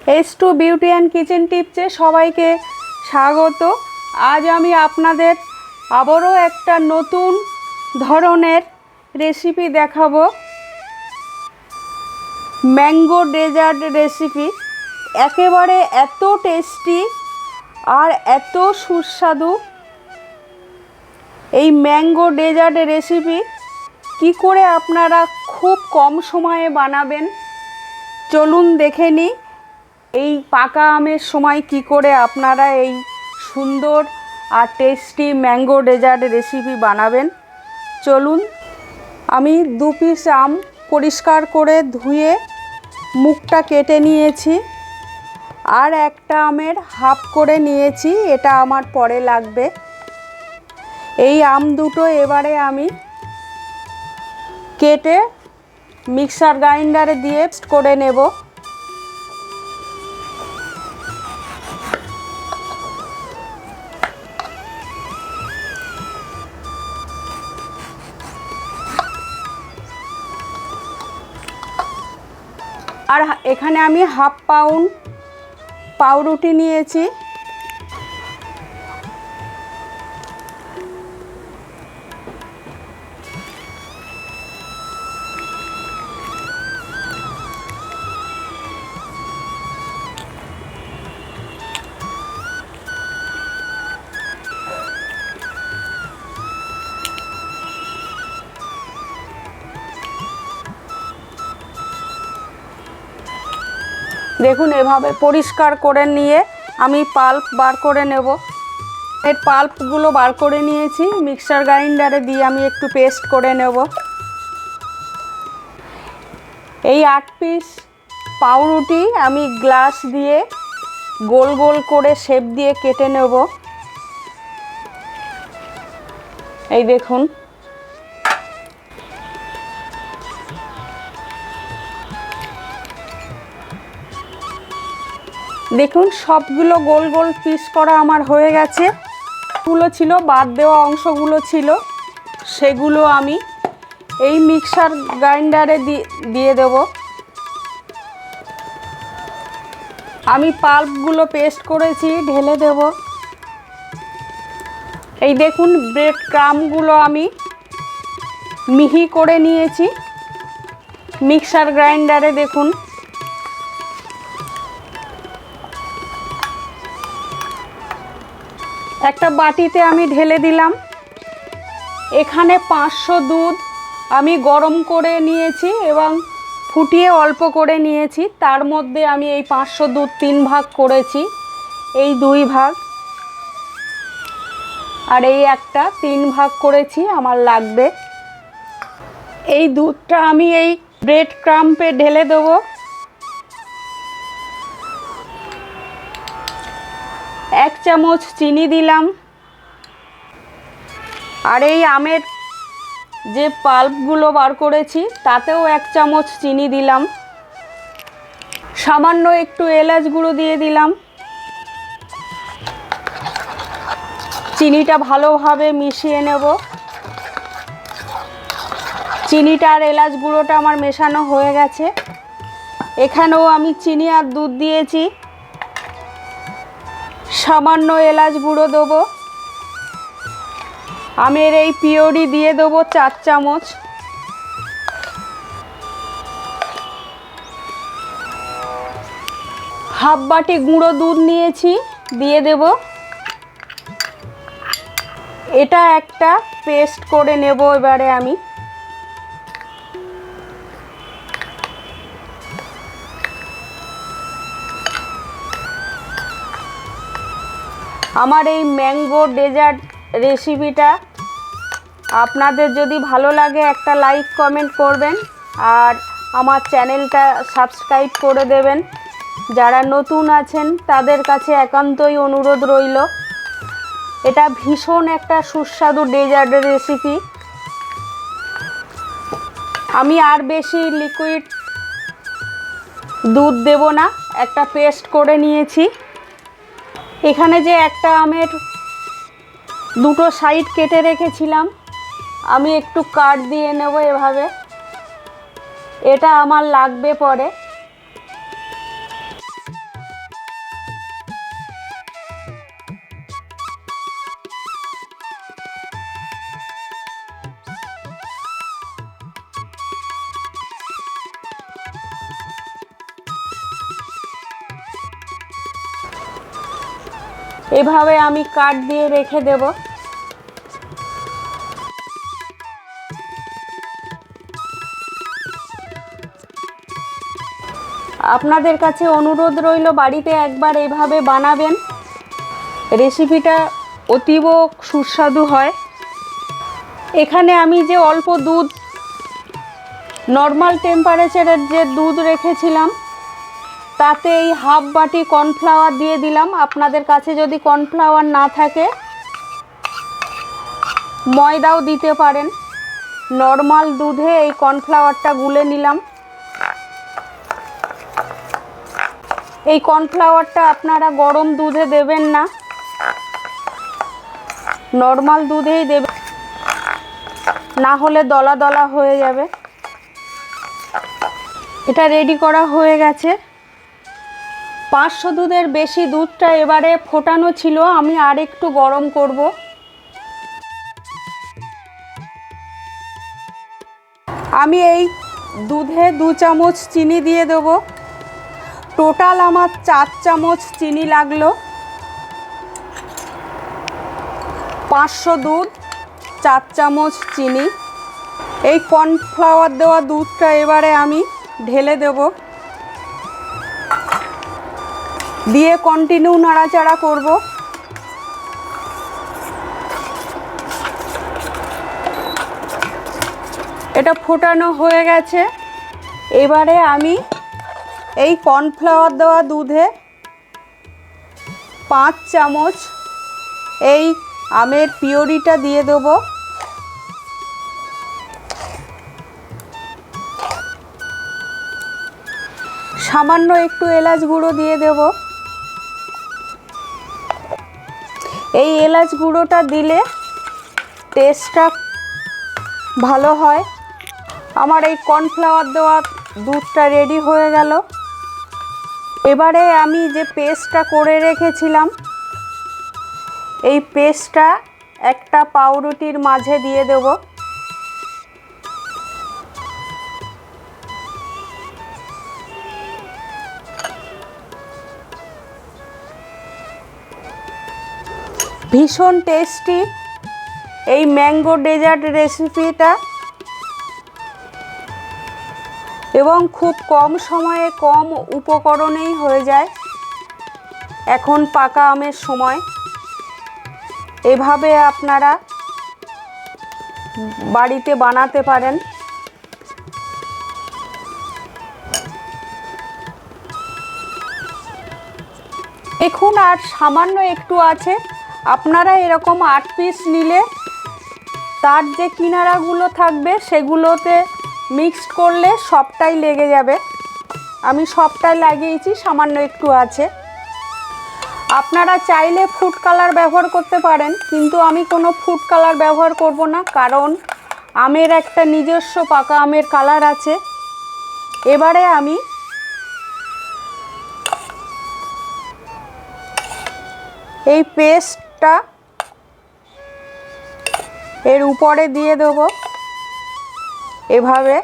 H2 beauty and kitchen টিপসে সবাইকে স্বাগত। আজ আমি আপনাদের আবারও একটা নতুন ধরনের রেসিপি দেখাবো, ম্যাঙ্গো ডেজার্ট রেসিপি। একেবারে এত টেস্টি আর এত সুস্বাদু এই ম্যাঙ্গো ডেজার্ট রেসিপি কি করে আপনারা খুব কম সময়ে বানাবেন চলুন দেখে নিই। এই পাকা আমের সময় কি করে আপনারা এই সুন্দর আর টেস্টি ম্যাঙ্গো ডেজার্ট রেসিপি বানাবেন চলুন। আমি 2 পিস আম পরিষ্কার করে ধুয়ে মুখটা কেটে নিয়েছি, আর একটা আমের হাফ করে নিয়েছি, এটা আমার পরে লাগবে। এই আম দুটো এবারে আমি কেটে মিক্সার গ্রাইন্ডারে দিয়ে পেস্ট করে নেব। আর এখানে আমি হাফ পাউন্ড পাউরুটি নিয়েছি। দেখুন এভাবে পরিষ্কার করে নিয়ে আমি পাল্প বার করে নেব। এর পাল্পগুলো বার করে নিয়েছি, মিক্সার গ্রাইন্ডারে দিয়ে আমি একটু পেস্ট করে নেব। এই 8 পিস পাউরুটি আমি গ্লাস দিয়ে গোল গোল করে শেপ দিয়ে কেটে নেব। এই দেখুন দেখুন সবগুলো গোল গোল পিস করা আমার হয়ে গেছে। গুলো ছিল বাদ দেওয়া অংশগুলো ছিল, সেগুলো আমি এই মিক্সার গ্রাইন্ডারে দিয়ে দেব। আমি পাল্পগুলো পেস্ট করেছি, ঢেলে দেব। এই দেখুন ব্রেড ক্রাম্বগুলো আমি মিহি করে নিয়েছি মিক্সার গ্রাইন্ডারে। দেখুন একটা বাটিতে আমি ঢেলে দিলাম। এখানে 500 দুধ আমি গরম করে নিয়েছি এবং ফুটিয়ে অল্প করে নিয়েছি। তার মধ্যে আমি এই 500 দুধ 3 ভাগ করেছি, এই 2 ভাগ আর এই একটা 3 ভাগ করেছি আমার লাগবে। এই দুধটা আমি এই ব্রেড ক্রাম্পে ঢেলে দেবো। 1 চামচ চিনি দিলাম, আর এই আমের যে পাল্পগুলো বার করেছি তাতেও 1 চামচ চিনি দিলাম। সামান্য একটু এলাচ গুঁড়ো দিয়ে দিলাম। চিনিটা ভালোভাবে মিশিয়ে নেব। চিনিটা আর এলাচ গুঁড়োটা আমার মেশানো হয়ে গেছে। এখানেও আমি চিনি আর দুধ দিয়েছি, সামান্য এলাচ গুঁড়ো দেবো। আমের এই পিউরি দিয়ে দেবো 4 চামচ। হাফ বাটি গুঁড়ো দুধ নিয়েছি, দিয়ে দেব। এটা একটা পেস্ট করে নেব এবারে আমি। আমার এই ম্যাঙ্গো ডেজার্ট রেসিপিটা আপনাদের যদি ভালো লাগে একটা লাইক কমেন্ট করবেন, আর আমার চ্যানেলটা সাবস্ক্রাইব করে দেবেন। যারা নতুন আছেন তাদের কাছে একান্তই অনুরোধ রইল। এটা ভীষণ একটা সুস্বাদু ডেজার্ট রেসিপি। আমি আর বেশি লিকুইড দুধ দেব না, একটা পেস্ট করে নিয়েছি। এখানে যে একটা আমের দুটো সাইড কেটে রেখেছিলাম, আমি একটু কাট দিয়ে নেব এভাবে। এটা আমার লাগবে পরে। এভাবে আমি কাট দিয়ে রেখে দেব। আপনাদের কাছে অনুরোধ রইল বাড়িতে একবার এভাবে বানাবেন। রেসিপিটা অতীব সুস্বাদু হয়। এখানে আমি যে অল্প দুধ, নর্মাল টেম্পারেচারের যে দুধ রেখেছিলাম, তাতে এই হাফ বাটি কর্নফ্লাওয়ার দিয়ে দিলাম। আপনাদের কাছে যদি কর্নফ্লাওয়ার না থাকে ময়দাও দিতে পারেন। নর্মাল দুধে এই কর্নফ্লাওয়ারটা গুলে নিলাম। এই কর্নফ্লাওয়ারটা আপনারা গরম দুধে দেবেন না, নর্মাল দুধেই দেবেন, না হলে দলা দলা হয়ে যাবে। এটা রেডি করা হয়ে গেছে। 500 দুধের বেশি দুধটা এবারে ফোটানো ছিল, আমি আর একটু গরম করব। আমি এই দুধে 2 চামচ চিনি দিয়ে দেব। টোটাল আমার 4 চামচ চিনি লাগলো। 500 দুধ, 4 চামচ চিনি। এই কর্নফ্লাওয়ার দেওয়া দুধটা এবারে আমি ঢেলে দেব, দিয়ে কন্টিনিউ নাড়াচাড়া করব। এটা ফোটানো হয়ে গেছে। এবারে আমি এই কর্নফ্লাওয়ার দেওয়া দুধে 5 চামচ এই আমের পিউরিটা দিয়ে দেব। সামান্য একটু এলাচ গুঁড়ো দিয়ে দেব। এই এলাচ গুঁড়োটা দিলে টেস্টটা ভালো হয়। আমার এই কর্নফ্লাওয়ার দেওয়া দুধটা রেডি হয়ে গেল। এবারে আমি যে পেস্টটা করে রেখেছিলাম, এই পেস্টটা একটা পাউরুটির মাঝে দিয়ে দেব। ভীষণ টেস্টি এই ম্যাঙ্গো ডেজার্ট রেসিপিটা, এবং খুব কম সময়ে কম উপকরণেই হয়ে যায়। এখন পাকা আমের সময়। এভাবে আপনারা বাড়িতে বানাতে পারেন। এখন আর সামান্য একটু আছে। আপনারা এরকম 8 পিস নিলে তার যে কিনারাগুলো থাকবে সেগুলোতে মিক্সড করলে সবটাই লেগে যাবে। আমি সবটাই লাগিয়েছি, সামান্য একটু আছে। আপনারা চাইলে ফুড কালার ব্যবহার করতে পারেন, কিন্তু আমি কোনো ফুড কালার ব্যবহার করব না, কারণ আমের একটা নিজস্ব পাকা আমের কালার আছে। এবারে আমি এই পেস্টটা এর উপরে দিয়ে দেব। এভাবে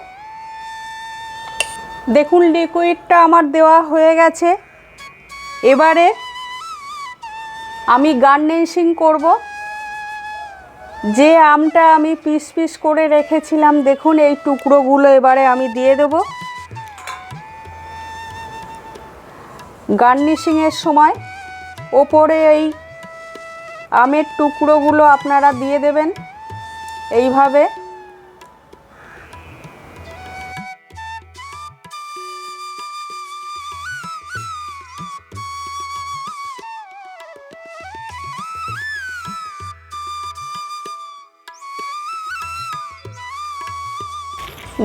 দেখুন লিকুইডটা আমার দেওয়া হয়ে গেছে। এবারে আমি গার্নিশিং করব। যে আমটা আমি পিস পিস করে রেখেছিলাম, দেখুন এই টুকরোগুলো এবারে আমি দিয়ে দেব। গার্নিশিংয়ের সময় ওপরে এই আমের টুকরোগুলো আপনারা দিয়ে দেবেন এইভাবে।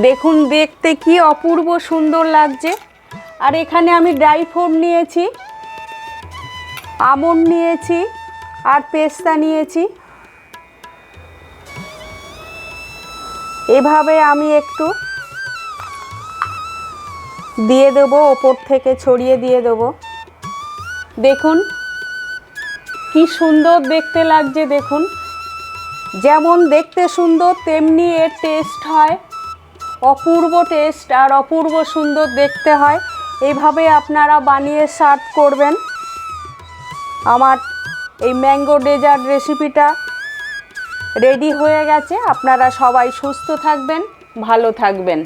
দেখুন দেখতে কি অপূর্ব সুন্দর লাগছে। আর এখানে আমি ড্রাই ফ্রুট নিয়েছি, আমন্ড নিয়েছি আর পেস্তা নিয়েছি। এভাবে আমি একটু দিয়ে দেবো, ওপর থেকে ছড়িয়ে দিয়ে দেবো। দেখুন কি সুন্দর দেখতে লাগছে। দেখুন যেমন দেখতে সুন্দর তেমনি এর টেস্ট হয়, অপূর্ব টেস্ট আর অপূর্ব সুন্দর দেখতে হয়। এইভাবে আপনারা বানিয়ে সার্ভ করবেন। আমার এই ম্যাঙ্গো ডেজার্ট রেসিপিটা রেডি হয়ে গেছে। আপনারা সবাই সুস্থ থাকবেন, ভালো থাকবেন।